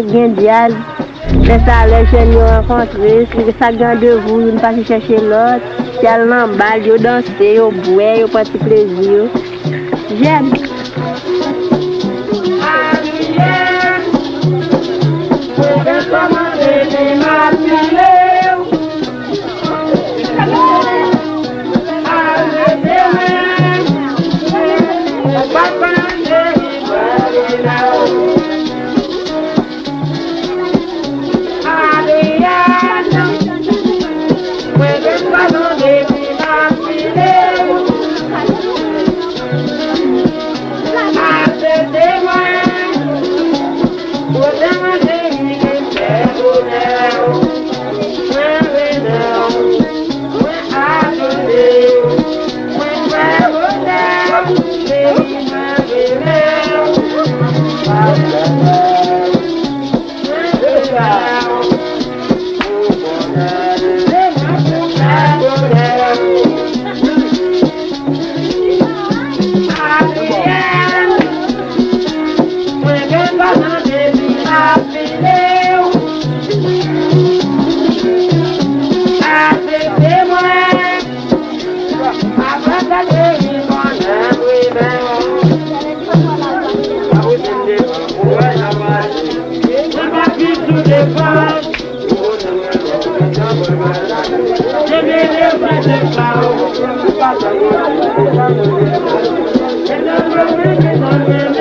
Gen dial, les salles chez nous rencontrés, ça gagne de vous, nous pas chercher l'autre, si elle l'emballe, yo danser, yo boire, yo prendre plaisir. J'aime. Thank you.